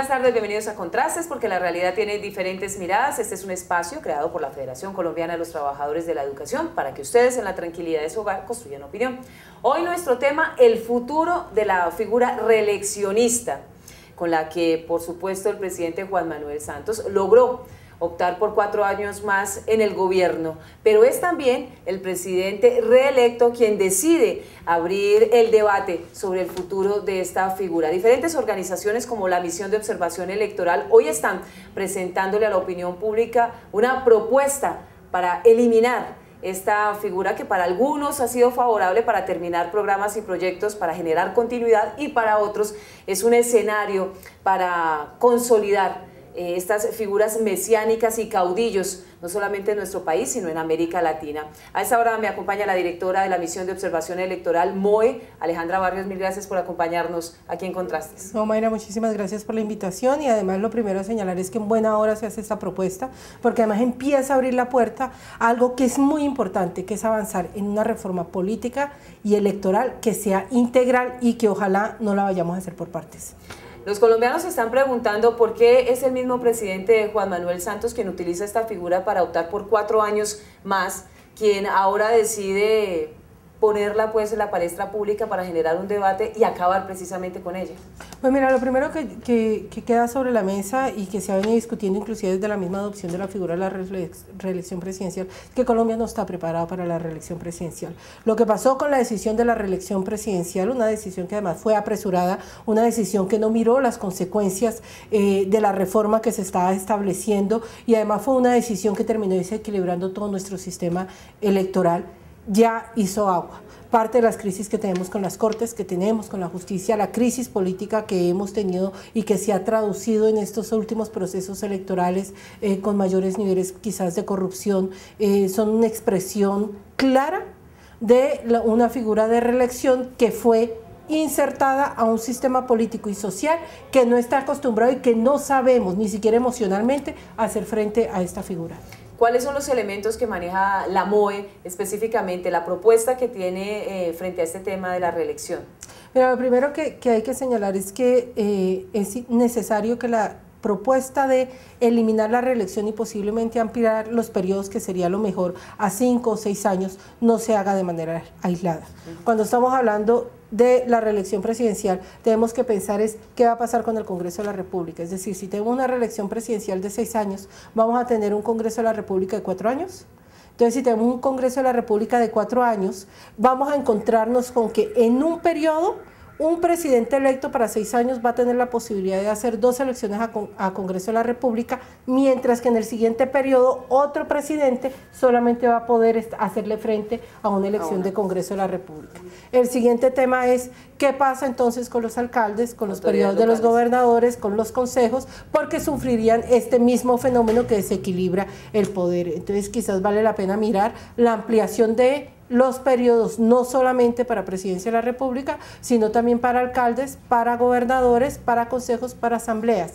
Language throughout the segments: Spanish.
buenas tardes, bienvenidos a Contrastes, porque la realidad tiene diferentes miradas. Este es un espacio creado por la Federación Colombiana de los Trabajadores de la Educación para que ustedes en la tranquilidad de su hogar construyan opinión. Hoy nuestro tema, el futuro de la figura reeleccionista, con la que por supuesto el presidente Juan Manuel Santos logró optar por 4 años más en el gobierno, pero es también el presidente reelecto quien decide abrir el debate sobre el futuro de esta figura. Diferentes organizaciones como la Misión de Observación Electoral hoy están presentándole a la opinión pública una propuesta para eliminar esta figura que para algunos ha sido favorable para terminar programas y proyectos, para generar continuidad, y para otros es un escenario para consolidar estas figuras mesiánicas y caudillos, no solamente en nuestro país, sino en América Latina. A esta hora me acompaña la directora de la Misión de Observación Electoral, MOE, Alejandra Barrios. Mil gracias por acompañarnos aquí en Contrastes. No, Mayra, muchísimas gracias por la invitación, y además lo primero a señalar es que en buena hora se hace esta propuesta, porque además empieza a abrir la puerta a algo que es muy importante, que es avanzar en una reforma política y electoral que sea integral y que ojalá no la vayamos a hacer por partes. Los colombianos se están preguntando por qué es el mismo presidente Juan Manuel Santos quien utiliza esta figura para optar por 4 años más, quien ahora decide ponerla pues en la palestra pública para generar un debate y acabar precisamente con ella. Pues mira, lo primero que queda sobre la mesa y que se ha venido discutiendo inclusive desde la misma adopción de la figura de la reelección presidencial, es que Colombia no está preparado para la reelección presidencial. Lo que pasó con la decisión de la reelección presidencial, una decisión que además fue apresurada, una decisión que no miró las consecuencias de la reforma que se estaba estableciendo, y además fue una decisión que terminó desequilibrando todo nuestro sistema electoral, ya hizo agua. Parte de las crisis que tenemos con las cortes, que tenemos con la justicia, la crisis política que hemos tenido y que se ha traducido en estos últimos procesos electorales con mayores niveles quizás de corrupción, son una expresión clara de una figura de reelección que fue insertada a un sistema político y social que no está acostumbrado y que no sabemos ni siquiera emocionalmente hacer frente a esta figura. ¿Cuáles son los elementos que maneja la MOE, específicamente la propuesta que tiene frente a este tema de la reelección? Mira, lo primero que hay que señalar es que es necesario que la propuesta de eliminar la reelección y posiblemente ampliar los periodos, que sería lo mejor, a 5 o 6 años, no se haga de manera aislada. Cuando estamos hablando de la reelección presidencial, tenemos que pensar es qué va a pasar con el Congreso de la República. Es decir, si tenemos una reelección presidencial de 6 años, ¿vamos a tener un Congreso de la República de 4 años? Entonces, si tenemos un Congreso de la República de 4 años, vamos a encontrarnos con que en un periodo un presidente electo para 6 años va a tener la posibilidad de hacer 2 elecciones a Congreso de la República, mientras que en el siguiente periodo otro presidente solamente va a poder hacerle frente a una elección de Congreso de la República. El siguiente tema es qué pasa entonces con los alcaldes, con los periodos de los gobernadores, con los consejos, porque sufrirían este mismo fenómeno que desequilibra el poder. Entonces quizás vale la pena mirar la ampliación de los periodos, no solamente para presidencia de la República, sino también para alcaldes, para gobernadores, para consejos, para asambleas.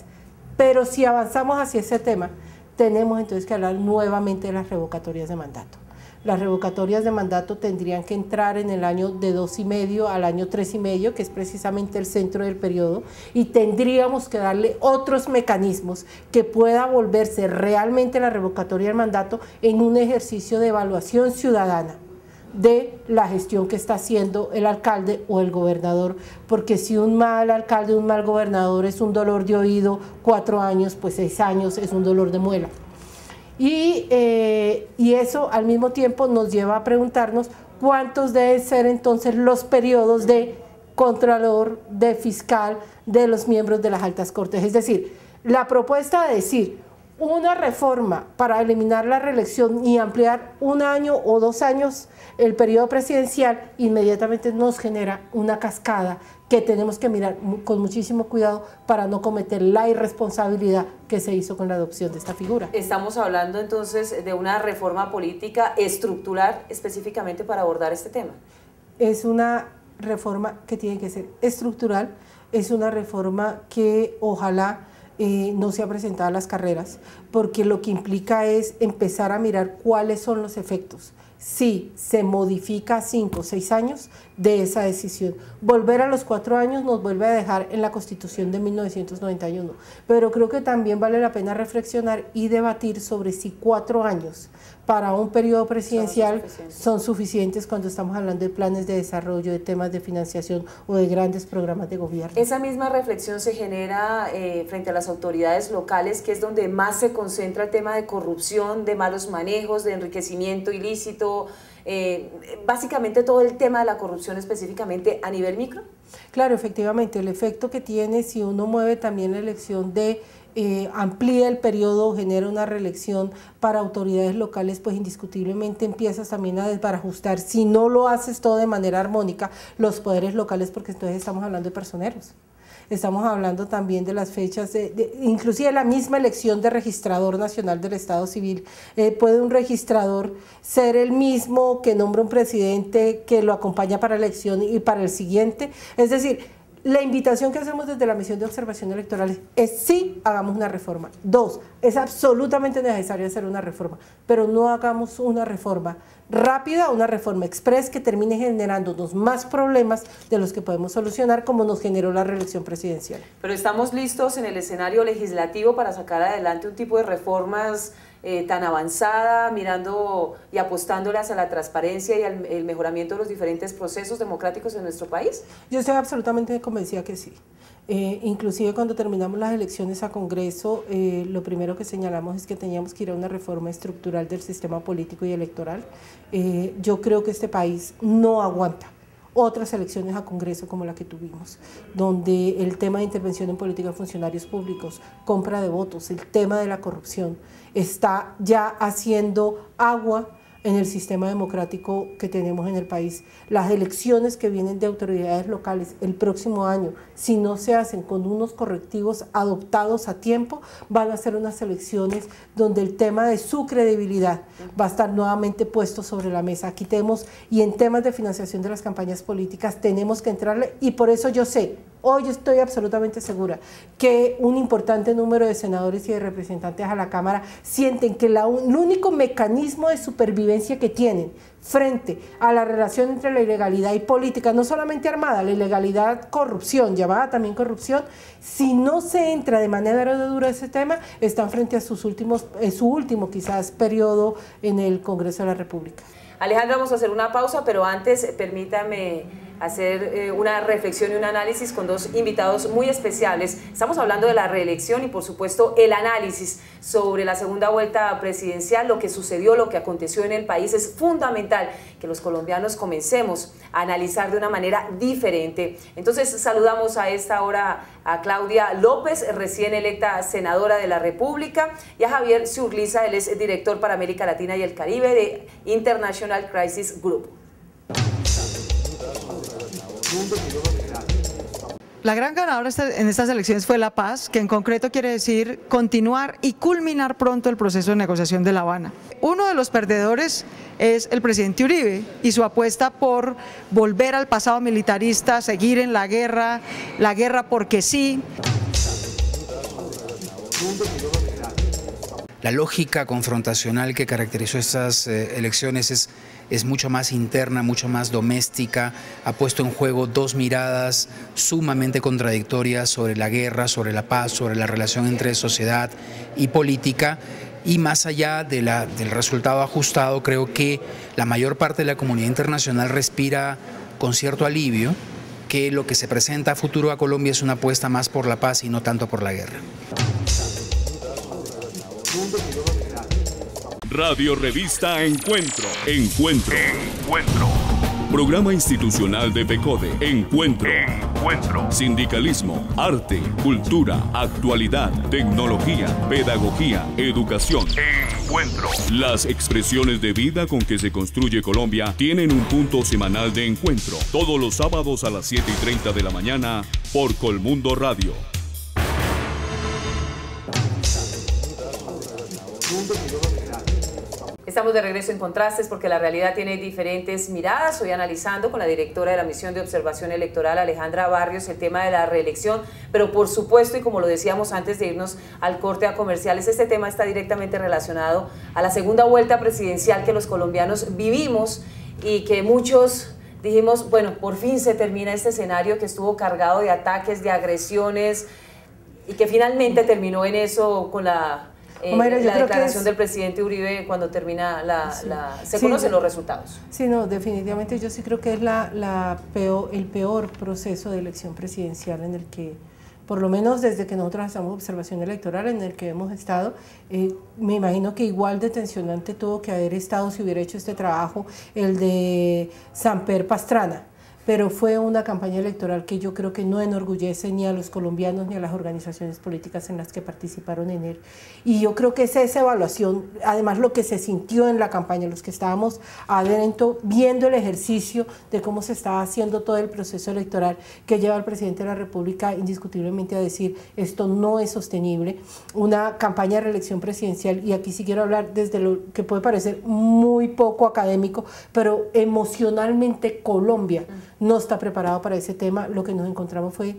Pero si avanzamos hacia ese tema, tenemos entonces que hablar nuevamente de las revocatorias de mandato. Las revocatorias de mandato tendrían que entrar en el año de 2,5 al año 3,5, que es precisamente el centro del periodo, y tendríamos que darle otros mecanismos que pueda volverse realmente la revocatoria del mandato en un ejercicio de evaluación ciudadana de la gestión que está haciendo el alcalde o el gobernador, porque si un mal alcalde, un mal gobernador es un dolor de oído 4 años, pues 6 años es un dolor de muela. Y eso al mismo tiempo nos lleva a preguntarnos cuántos deben ser entonces los periodos de contralor, de fiscal, de los miembros de las altas cortes. Es decir, la propuesta de decir una reforma para eliminar la reelección y ampliar 1 año o 2 años el periodo presidencial inmediatamente nos genera una cascada que tenemos que mirar con muchísimo cuidado para no cometer la irresponsabilidad que se hizo con la adopción de esta figura. Estamos hablando entonces de una reforma política estructural específicamente para abordar este tema. Es una reforma que tiene que ser estructural, es una reforma que ojalá no se ha presentado a las carreras, porque lo que implica es empezar a mirar cuáles son los efectos. Si se modifica a 5 o 6 años, de esa decisión. Volver a los 4 años nos vuelve a dejar en la Constitución de 1991, pero creo que también vale la pena reflexionar y debatir sobre si 4 años para un periodo presidencial son suficientes cuando estamos hablando de planes de desarrollo, de temas de financiación o de grandes programas de gobierno. Esa misma reflexión se genera frente a las autoridades locales, que es donde más se concentra el tema de corrupción, de malos manejos, de enriquecimiento ilícito, básicamente todo el tema de la corrupción específicamente a nivel micro. Claro, efectivamente, el efecto que tiene si uno mueve también la elección de amplía el periodo, genera una reelección para autoridades locales, pues indiscutiblemente empiezas también a desbarajustar, si no lo haces todo de manera armónica, los poderes locales, porque entonces estamos hablando de personeros. Estamos hablando también de las fechas, inclusive la misma elección de registrador nacional del Estado Civil. ¿Puede un registrador ser el mismo que nombra un presidente que lo acompaña para la elección y para el siguiente? Es decir, la invitación que hacemos desde la misión de observación electoral es sí, hagamos una reforma. 2, es absolutamente necesario hacer una reforma, pero no hagamos una reforma rápida, una reforma express que termine generándonos más problemas de los que podemos solucionar, como nos generó la reelección presidencial. Pero estamos listos en el escenario legislativo para sacar adelante un tipo de reformas tan avanzada, mirando y apostándolas a la transparencia y al el mejoramiento de los diferentes procesos democráticos en nuestro país? Yo estoy absolutamente convencida que sí. Inclusive cuando terminamos las elecciones a Congreso, lo primero que señalamos es que teníamos que ir a una reforma estructural del sistema político y electoral. Yo creo que este país no aguanta otras elecciones a Congreso como la que tuvimos, donde el tema de intervención en política de funcionarios públicos, compra de votos, el tema de la corrupción, está ya haciendo agua en el sistema democrático que tenemos en el país. Las elecciones que vienen de autoridades locales el próximo año, si no se hacen con unos correctivos adoptados a tiempo, van a ser unas elecciones donde el tema de su credibilidad va a estar nuevamente puesto sobre la mesa. Aquí tenemos, y en temas de financiación de las campañas políticas tenemos que entrarle, y por eso yo sé, hoy estoy absolutamente segura que un importante número de senadores y de representantes a la Cámara sienten que el único mecanismo de supervivencia que tienen frente a la relación entre la ilegalidad y política, no solamente armada, la ilegalidad, corrupción, llamada también corrupción, si no se entra de manera dura ese tema, están frente a su último quizás periodo en el Congreso de la República. Alejandra, vamos a hacer una pausa, pero antes permítame hacer una reflexión y un análisis con dos invitados muy especiales. Estamos hablando de la reelección y por supuesto el análisis sobre la segunda vuelta presidencial, lo que sucedió, lo que aconteció en el país. Es fundamental que los colombianos comencemos a analizar de una manera diferente. Entonces saludamos a esta hora a Claudia López, recién electa senadora de la República, y a Javier Surliza, él es director para América Latina y el Caribe de International Crisis Group. La gran ganadora en estas elecciones fue La Paz, que en concreto quiere decir continuar y culminar pronto el proceso de negociación de La Habana. Uno de los perdedores es el presidente Uribe y su apuesta por volver al pasado militarista, seguir en la guerra porque sí. La lógica confrontacional que caracterizó estas elecciones es mucho más interna, mucho más doméstica, ha puesto en juego dos miradas sumamente contradictorias sobre la guerra, sobre la paz, sobre la relación entre sociedad y política, y más allá del resultado ajustado, creo que la mayor parte de la comunidad internacional respira con cierto alivio que lo que se presenta a futuro a Colombia es una apuesta más por la paz y no tanto por la guerra. Radio Revista Encuentro. Programa institucional de PECODE. Encuentro. Sindicalismo, arte, cultura, actualidad, tecnología, pedagogía, educación. Encuentro. Las expresiones de vida con que se construye Colombia tienen un punto semanal de encuentro. Todos los sábados a las 7:30 de la mañana por Colmundo Radio. Estamos de regreso en Contrastes porque la realidad tiene diferentes miradas. Hoy analizando con la directora de la Misión de Observación Electoral, Alejandra Barrios, el tema de la reelección, pero por supuesto, y como lo decíamos antes de irnos al corte a comerciales, este tema está directamente relacionado a la segunda vuelta presidencial que los colombianos vivimos y que muchos dijimos, bueno, por fin se termina este escenario que estuvo cargado de ataques, de agresiones, y que finalmente terminó en eso con la declaración del presidente Uribe cuando termina se conocen los resultados. Sí, no, definitivamente yo sí creo que es el peor proceso de elección presidencial en el que, por lo menos desde que nosotros hacemos observación electoral, en el que hemos estado. Me imagino que igual de tensionante tuvo que haber estado, si hubiera hecho este trabajo, el de Samper Pastrana, pero fue una campaña electoral que yo creo que no enorgullece ni a los colombianos ni a las organizaciones políticas en las que participaron en él. Y yo creo que esa evaluación, además lo que se sintió en la campaña, los que estábamos adentro viendo el ejercicio de cómo se estaba haciendo todo el proceso electoral, que lleva al presidente de la República indiscutiblemente a decir esto no es sostenible, una campaña de reelección presidencial, y aquí sí quiero hablar desde lo que puede parecer muy poco académico, pero emocionalmente Colombia no está preparado para ese tema. Lo que nos encontramos fue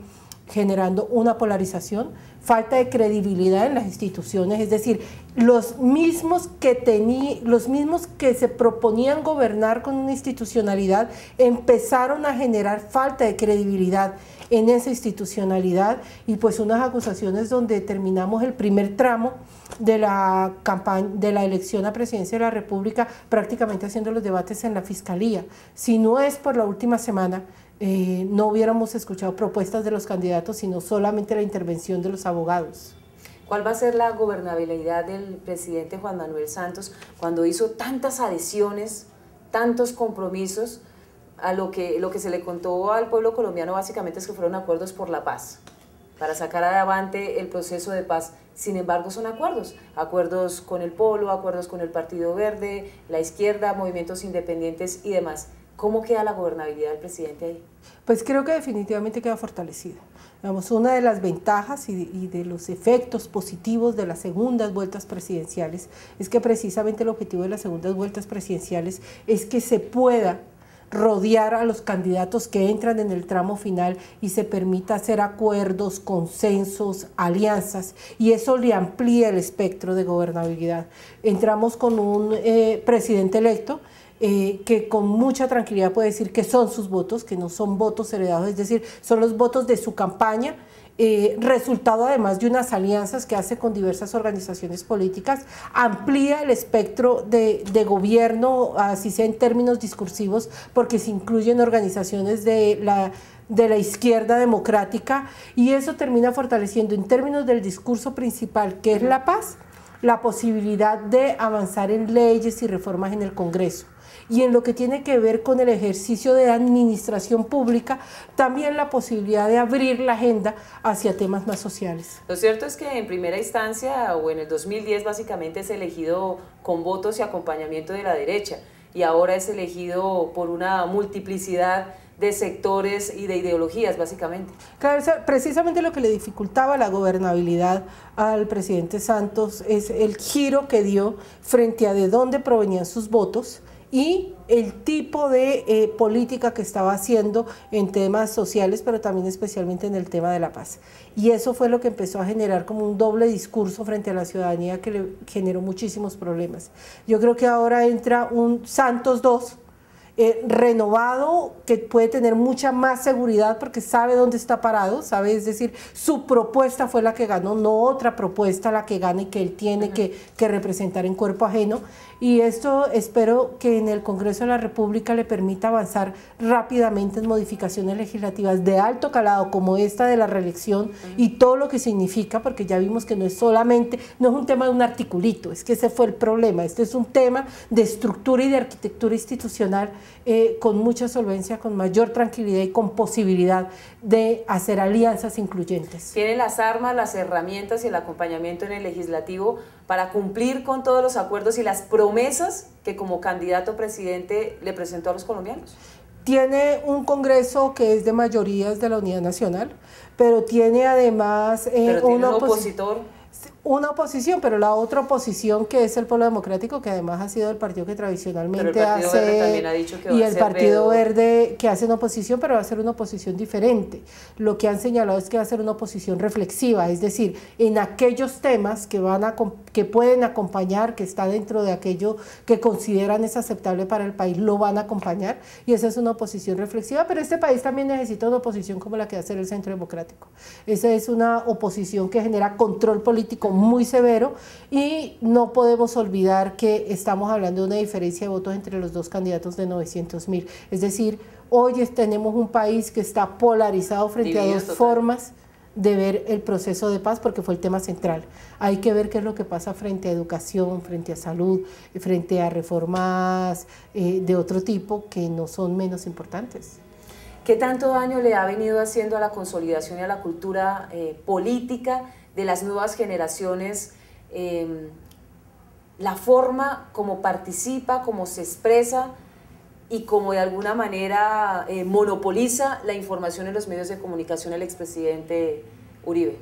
generando una polarización, falta de credibilidad en las instituciones, es decir, los mismos que se proponían gobernar con una institucionalidad empezaron a generar falta de credibilidad en esa institucionalidad, y pues unas acusaciones donde terminamos el primer tramo de la campaña de la elección a presidencia de la República prácticamente haciendo los debates en la Fiscalía. Si no es por la última semana, no hubiéramos escuchado propuestas de los candidatos, sino solamente la intervención de los abogados. ¿Cuál va a ser la gobernabilidad del presidente Juan Manuel Santos cuando hizo tantas adhesiones, tantos compromisos? A lo que se le contó al pueblo colombiano básicamente es que fueron acuerdos por la paz, para sacar adelante el proceso de paz. Sin embargo, son acuerdos con el Polo, acuerdos con el Partido Verde, la izquierda, movimientos independientes y demás. ¿Cómo queda la gobernabilidad del presidente ahí? Pues creo que definitivamente queda fortalecida. Digamos, una de las ventajas y de los efectos positivos de las segundas vueltas presidenciales es que precisamente el objetivo de las segundas vueltas presidenciales es que se pueda rodear a los candidatos que entran en el tramo final y se permita hacer acuerdos, consensos, alianzas, y eso le amplía el espectro de gobernabilidad. Entramos con un presidente electo que con mucha tranquilidad puede decir que son sus votos, que no son votos heredados, es decir, son los votos de su campaña, resultado además de unas alianzas que hace con diversas organizaciones políticas, amplía el espectro de gobierno, así sea en términos discursivos, porque se incluyen organizaciones de la izquierda democrática, y eso termina fortaleciendo en términos del discurso principal, que es la paz, la posibilidad de avanzar en leyes y reformas en el Congreso. Y en lo que tiene que ver con el ejercicio de administración pública, también la posibilidad de abrir la agenda hacia temas más sociales. Lo cierto es que en primera instancia, o en el 2010 básicamente, es elegido con votos y acompañamiento de la derecha, y ahora es elegido por una multiplicidad de sectores y de ideologías, básicamente. Claro, precisamente lo que le dificultaba la gobernabilidad al presidente Santos es el giro que dio frente a de dónde provenían sus votos y el tipo de política que estaba haciendo en temas sociales, pero también especialmente en el tema de la paz. Y eso fue lo que empezó a generar como un doble discurso frente a la ciudadanía que le generó muchísimos problemas. Yo creo que ahora entra un Santos 2, renovado, que puede tener mucha más seguridad porque sabe dónde está parado, sabe, es decir, su propuesta fue la que ganó, no otra propuesta la que gane, que él tiene que representar en cuerpo ajeno. Y esto espero que en el Congreso de la República le permita avanzar rápidamente en modificaciones legislativas de alto calado como esta de la reelección y todo lo que significa, porque ya vimos que no es un tema de un articulito, es que ese fue el problema. Este es un tema de estructura y de arquitectura institucional con mucha solvencia, con mayor tranquilidad y con posibilidad de hacer alianzas incluyentes. Tiene las armas, las herramientas y el acompañamiento en el legislativo para cumplir con todos los acuerdos y las promesas que como candidato presidente le presentó a los colombianos. Tiene un Congreso que es de mayorías de la Unidad Nacional, pero tiene además un opositor. una oposición, pero la otra oposición que es el Polo Democrático, que además ha sido el partido que tradicionalmente hace, y el Partido Verde que hace una oposición, pero va a ser una oposición diferente. Lo que han señalado es que va a ser una oposición reflexiva, es decir, en aquellos temas que pueden acompañar, que está dentro de aquello que consideran es aceptable para el país, lo van a acompañar, y esa es una oposición reflexiva, pero este país también necesita una oposición como la que va a hacer el Centro Democrático. Esa es una oposición que genera control político muy severo, y no podemos olvidar que estamos hablando de una diferencia de votos entre los dos candidatos de 900.000, es decir, hoy tenemos un país que está polarizado frente a dos formas de ver el proceso de paz, porque fue el tema central. Hay que ver qué es lo que pasa frente a educación, frente a salud, frente a reformas de otro tipo que no son menos importantes. ¿Qué tanto daño le ha venido haciendo a la consolidación y a la cultura política de las nuevas generaciones la forma como participa, como se expresa y como de alguna manera monopoliza la información en los medios de comunicación el expresidente Uribe?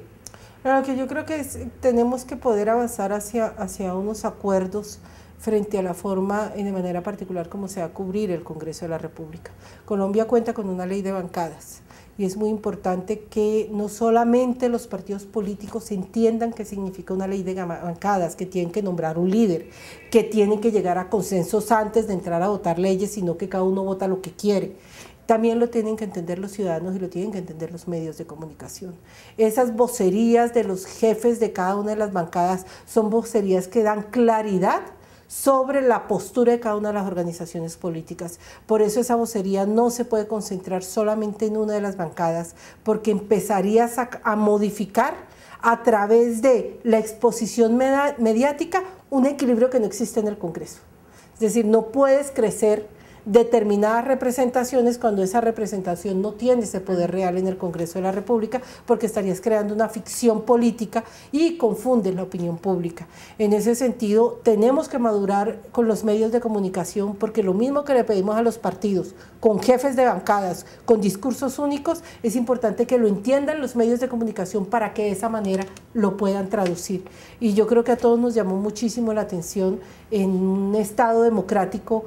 Claro, que yo creo que tenemos que poder avanzar hacia unos acuerdos frente a la forma, de manera particular, como se va a cubrir el Congreso de la República. Colombia cuenta con una ley de bancadas, y es muy importante que no solamente los partidos políticos entiendan qué significa una ley de bancadas, que tienen que nombrar un líder, que tienen que llegar a consensos antes de entrar a votar leyes, sino que cada uno vota lo que quiere. También lo tienen que entender los ciudadanos y lo tienen que entender los medios de comunicación. Esas vocerías de los jefes de cada una de las bancadas son vocerías que dan claridad sobre la postura de cada una de las organizaciones políticas. Por eso esa vocería no se puede concentrar solamente en una de las bancadas, porque empezarías a modificar a través de la exposición mediática un equilibrio que no existe en el Congreso. Es decir, no puedes crecer determinadas representaciones cuando esa representación no tiene ese poder real en el Congreso de la República, porque estarías creando una ficción política y confundes la opinión pública. En ese sentido, tenemos que madurar con los medios de comunicación, porque lo mismo que le pedimos a los partidos, con jefes de bancadas, con discursos únicos, es importante que lo entiendan los medios de comunicación para que de esa manera lo puedan traducir. Y yo creo que a todos nos llamó muchísimo la atención en un Estado democrático.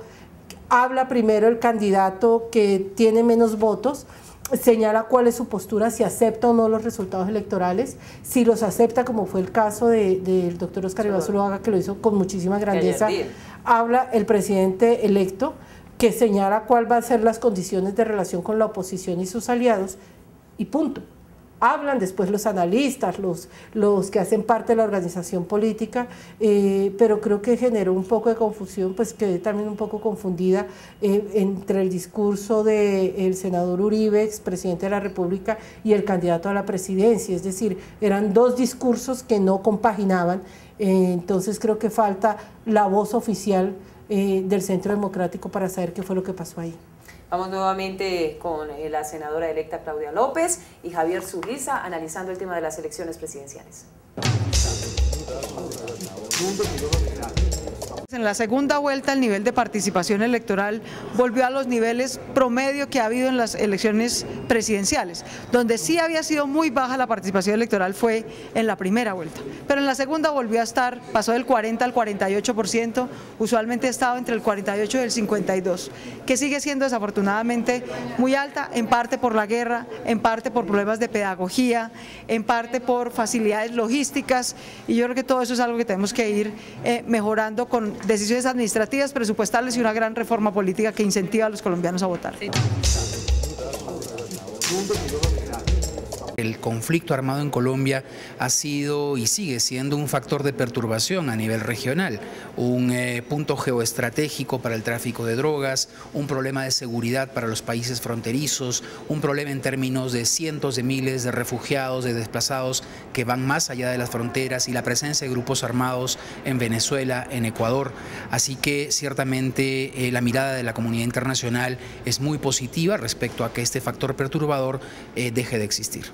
Habla primero el candidato que tiene menos votos, señala cuál es su postura, si acepta o no los resultados electorales, si los acepta, como fue el caso del doctor Óscar Iván Zuluaga, que lo hizo con muchísima grandeza. Habla el presidente electo, que señala cuál va a ser las condiciones de relación con la oposición y sus aliados, y punto. Hablan después los analistas, los que hacen parte de la organización política, pero creo que generó un poco de confusión, pues quedé también un poco confundida entre el discurso del senador Uribe, expresidente de la República, y el candidato a la presidencia, es decir, eran dos discursos que no compaginaban, entonces creo que falta la voz oficial del Centro Democrático para saber qué fue lo que pasó ahí. Vamos nuevamente con la senadora electa Claudia López y Javier Zurriza analizando el tema de las elecciones presidenciales. En la segunda vuelta el nivel de participación electoral volvió a los niveles promedio que ha habido en las elecciones presidenciales. Donde sí había sido muy baja la participación electoral fue en la primera vuelta, pero en la segunda volvió a estar, pasó del 40 al 48%, usualmente ha estado entre el 48 y el 52%, que sigue siendo desafortunadamente muy alta, en parte por la guerra, en parte por problemas de pedagogía, en parte por facilidades logísticas, y yo creo que todo eso es algo que tenemos que ir mejorando con decisiones administrativas, presupuestales y una gran reforma política que incentiva a los colombianos a votar. El conflicto armado en Colombia ha sido y sigue siendo un factor de perturbación a nivel regional, un punto geoestratégico para el tráfico de drogas, un problema de seguridad para los países fronterizos, un problema en términos de cientos de miles de refugiados, de desplazados que van más allá de las fronteras, y la presencia de grupos armados en Venezuela, en Ecuador. Así que ciertamente la mirada de la comunidad internacional es muy positiva respecto a que este factor perturbador deje de existir.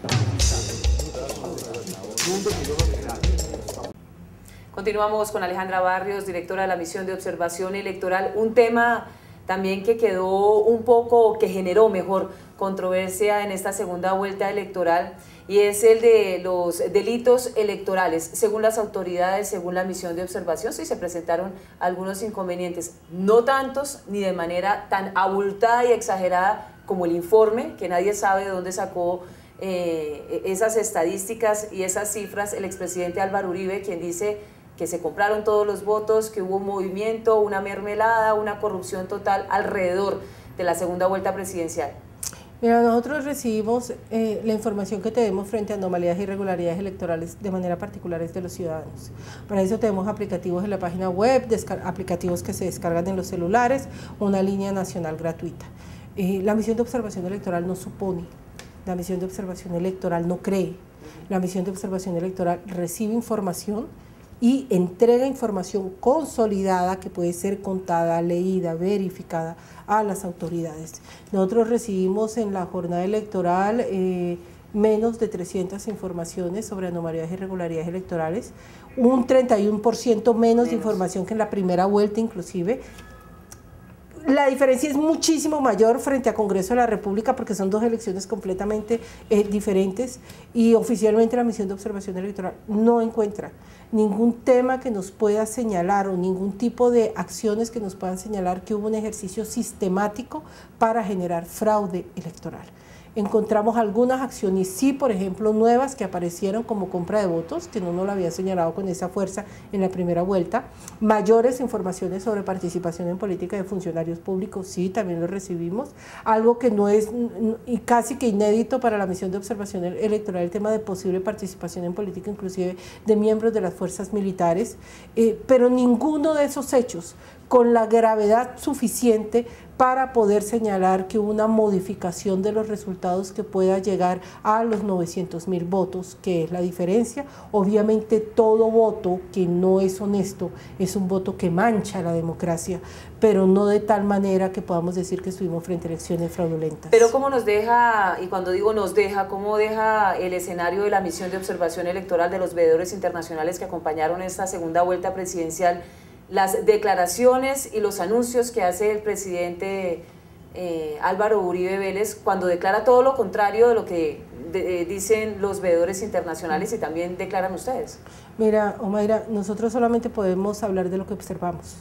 Continuamos con Alejandra Barrios, directora de la Misión de Observación Electoral, un tema también que quedó un poco, que generó mejor controversia en esta segunda vuelta electoral, y es el de los delitos electorales. Según las autoridades, según la misión de observación, sí se presentaron algunos inconvenientes, no tantos ni de manera tan abultada y exagerada como el informe, que nadie sabe de dónde sacó esas estadísticas y esas cifras el expresidente Álvaro Uribe, quien dice que se compraron todos los votos, que hubo un movimiento, una mermelada, una corrupción total alrededor de la segunda vuelta presidencial. Mira, nosotros recibimos la información que tenemos frente a anomalías e irregularidades electorales de manera particular de los ciudadanos. Para eso tenemos aplicativos en la página web, aplicativos que se descargan en los celulares, una línea nacional gratuita. La misión de observación electoral no supone, la misión de observación electoral no cree, la misión de observación electoral recibe información y entrega información consolidada que puede ser contada, leída, verificada a las autoridades. Nosotros recibimos en la jornada electoral menos de 300 informaciones sobre anomalías y irregularidades electorales, un 31% menos de información que en la primera vuelta inclusive. La diferencia es muchísimo mayor frente a Congreso de la República porque son dos elecciones completamente diferentes, y oficialmente la misión de observación electoral no encuentra ningún tema que nos pueda señalar o ningún tipo de acciones que nos puedan señalar que hubo un ejercicio sistemático para generar fraude electoral. Encontramos algunas acciones, sí, por ejemplo, nuevas que aparecieron como compra de votos, que no nos lo había señalado con esa fuerza en la primera vuelta. Mayores informaciones sobre participación en política de funcionarios públicos, sí, también lo recibimos. Algo que no es, y casi que inédito para la misión de observación electoral, el tema de posible participación en política, inclusive de miembros de las fuerzas militares, pero ninguno de esos hechos con la gravedad suficiente para poder señalar que hubo una modificación de los resultados que pueda llegar a los 900.000 votos, que es la diferencia. Obviamente todo voto que no es honesto es un voto que mancha la democracia, pero no de tal manera que podamos decir que estuvimos frente a elecciones fraudulentas. Pero ¿cómo nos deja, y cuando digo nos deja, cómo deja el escenario de la misión de observación electoral de los veedores internacionales que acompañaron esta segunda vuelta presidencial, las declaraciones y los anuncios que hace el presidente Álvaro Uribe Vélez cuando declara todo lo contrario de lo que dicen los veedores internacionales y también declaran ustedes? Mira, Omaira, nosotros solamente podemos hablar de lo que observamos.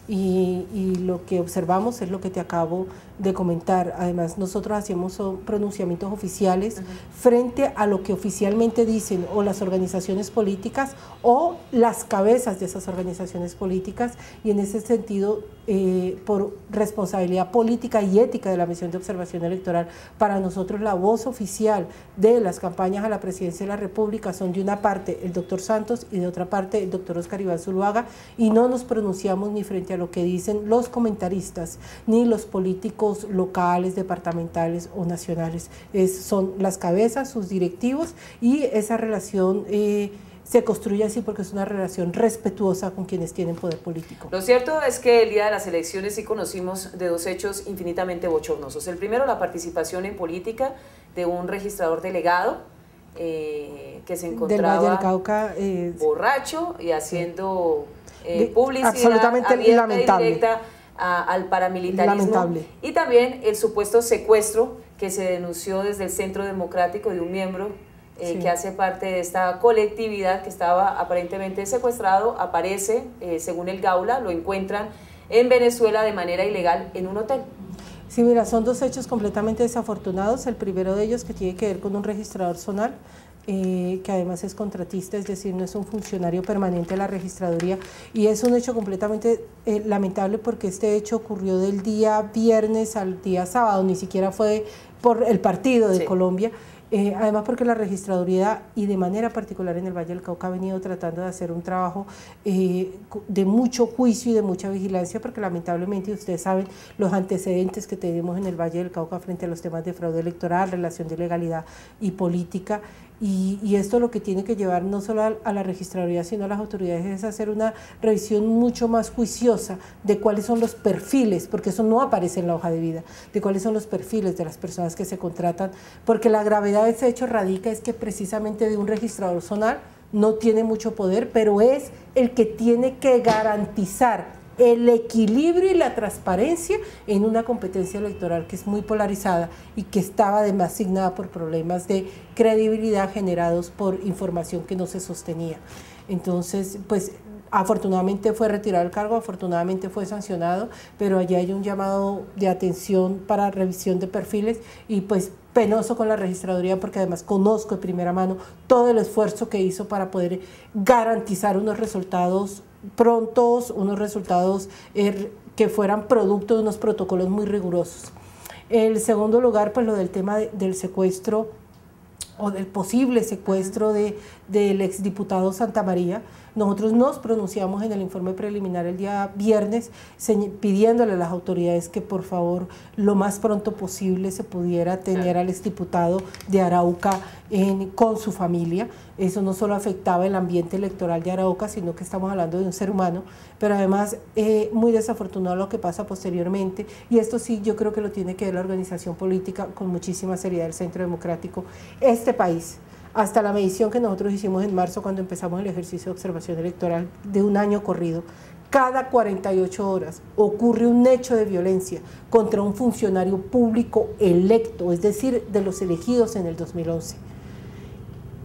Y lo que observamos es lo que te acabo de comentar. Además, nosotros hacemos pronunciamientos oficiales frente a lo que oficialmente dicen o las organizaciones políticas o las cabezas de esas organizaciones políticas, y en ese sentido, por responsabilidad política y ética de la misión de observación electoral, para nosotros la voz oficial de las campañas a la presidencia de la República son de una parte el doctor Santos y de otra parte el doctor Oscar Iván Zuluaga, y no nos pronunciamos ni frente a lo que dicen los comentaristas ni los políticos locales, departamentales o nacionales. Son las cabezas, sus directivos, y esa relación se construye así porque es una relación respetuosa con quienes tienen poder político. Lo cierto es que el día de las elecciones sí conocimos de dos hechos infinitamente bochornosos. El primero, la participación en política de un registrador delegado que se encontraba del Valle del Cauca, borracho y haciendo publicidad absolutamente abierta lamentable. Y directa al paramilitarismo. Lamentable. Y también el supuesto secuestro que se denunció desde el Centro Democrático de un miembro sí, que hace parte de esta colectividad que estaba aparentemente secuestrado. Aparece, según el Gaula, lo encuentran en Venezuela de manera ilegal en un hotel. Sí, mira, son dos hechos completamente desafortunados. El primero de ellos que tiene que ver con un registrador zonal, que además es contratista, es decir, no es un funcionario permanente de la registraduría, y es un hecho completamente lamentable porque este hecho ocurrió del día viernes al día sábado, ni siquiera fue por el partido de Colombia. Además porque la registraduría, y de manera particular en el Valle del Cauca, ha venido tratando de hacer un trabajo de mucho juicio y de mucha vigilancia, porque lamentablemente ustedes saben los antecedentes que tenemos en el Valle del Cauca frente a los temas de fraude electoral, relación de legalidad y política, y esto lo que tiene que llevar no solo a la registraduría sino a las autoridades es hacer una revisión mucho más juiciosa de cuáles son los perfiles, porque eso no aparece en la hoja de vida, de cuáles son los perfiles de las personas que se contratan, porque la gravedad de ese hecho radica es que precisamente de un registrador zonal no tiene mucho poder, pero es el que tiene que garantizar el equilibrio y la transparencia en una competencia electoral que es muy polarizada y que estaba además signada por problemas de credibilidad generados por información que no se sostenía. Entonces, pues afortunadamente fue retirado el cargo, afortunadamente fue sancionado, pero allí hay un llamado de atención para revisión de perfiles y pues penoso con la registraduría porque además conozco de primera mano todo el esfuerzo que hizo para poder garantizar unos resultados prontos, unos resultados que fueran producto de unos protocolos muy rigurosos. El segundo lugar, pues lo del tema del secuestro o del posible secuestro del exdiputado Santamaría. Nosotros nos pronunciamos en el informe preliminar el día viernes pidiéndole a las autoridades que por favor lo más pronto posible se pudiera tener al exdiputado de Arauca con su familia. Eso no solo afectaba el ambiente electoral de Arauca, sino que estamos hablando de un ser humano, pero además muy desafortunado lo que pasa posteriormente, y esto sí yo creo que lo tiene que ver la organización política con muchísima seriedad del Centro Democrático. Este país, hasta la medición que nosotros hicimos en marzo cuando empezamos el ejercicio de observación electoral de un año corrido, cada 48 horas ocurre un hecho de violencia contra un funcionario público electo, es decir, de los elegidos en el 2011.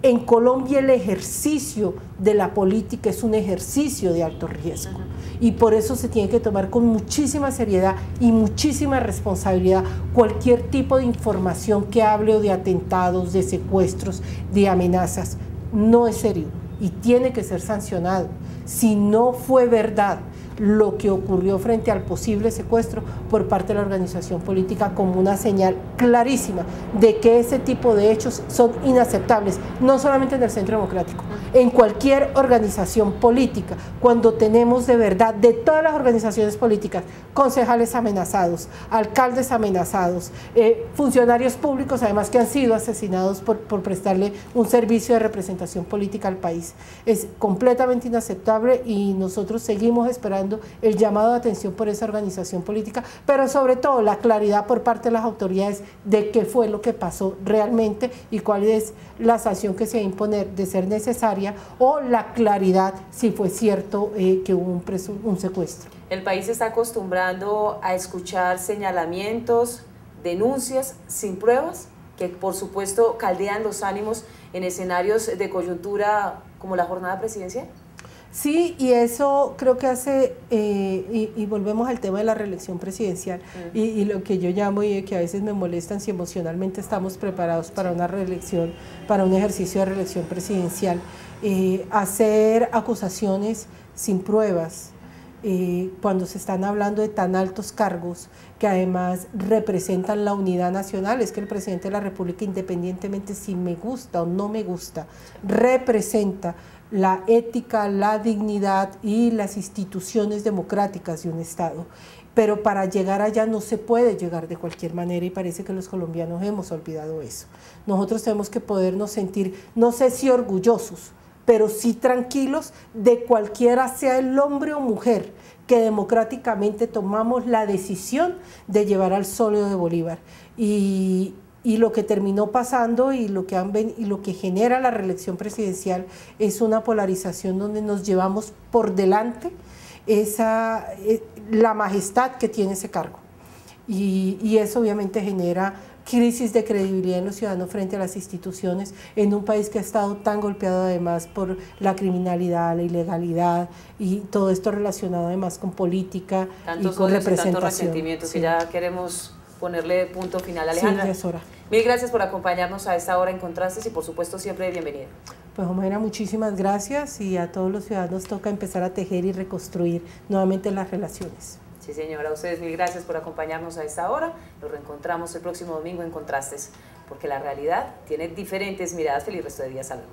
En Colombia el ejercicio de la política es un ejercicio de alto riesgo y por eso se tiene que tomar con muchísima seriedad y muchísima responsabilidad cualquier tipo de información que hable o de atentados, de secuestros, de amenazas. No es serio y tiene que ser sancionado. Si no fue verdad lo que ocurrió frente al posible secuestro por parte de la organización política, como una señal clarísima de que ese tipo de hechos son inaceptables, no solamente en el Centro Democrático, en cualquier organización política, cuando tenemos de verdad de todas las organizaciones políticas, concejales amenazados, alcaldes amenazados, funcionarios públicos además que han sido asesinados por prestarle un servicio de representación política al país. Es completamente inaceptable y nosotros seguimos esperando el llamado de atención por esa organización política, pero sobre todo la claridad por parte de las autoridades de qué fue lo que pasó realmente y cuál es la sanción que se va a imponer de ser necesaria, o la claridad si fue cierto que hubo un secuestro. El país se está acostumbrando a escuchar señalamientos, denuncias sin pruebas, que por supuesto caldean los ánimos en escenarios de coyuntura como la jornada presidencial. Sí, y eso creo que hace, y volvemos al tema de la reelección presidencial, y lo que yo llamo y que a veces me molestan si emocionalmente estamos preparados para una reelección, para un ejercicio de reelección presidencial, hacer acusaciones sin pruebas, cuando se están hablando de tan altos cargos que además representan la unidad nacional. Es que el presidente de la República, independientemente si me gusta o no me gusta, representa la ética, la dignidad y las instituciones democráticas de un Estado. Pero para llegar allá no se puede llegar de cualquier manera y parece que los colombianos hemos olvidado eso. Nosotros tenemos que podernos sentir, no sé si orgullosos, pero sí tranquilos de cualquiera sea el hombre o mujer que democráticamente tomamos la decisión de llevar al sóleo de Bolívar. Y lo que terminó pasando y lo que genera la reelección presidencial es una polarización donde nos llevamos por delante la majestad que tiene ese cargo. Y eso obviamente genera crisis de credibilidad en los ciudadanos frente a las instituciones en un país que ha estado tan golpeado además por la criminalidad, la ilegalidad y todo esto relacionado además con política y con representación. Tantos resentimientos, sí, que ya queremos ponerle punto final. Alejandra, sí, ya es hora. Mil gracias por acompañarnos a esta hora en Contrastes y por supuesto siempre bienvenida. Pues Homera, muchísimas gracias, y a todos los ciudadanos toca empezar a tejer y reconstruir nuevamente las relaciones. Sí, señora, a ustedes mil gracias por acompañarnos a esta hora. Nos reencontramos el próximo domingo en Contrastes, porque la realidad tiene diferentes miradas. Feliz resto de día, salud.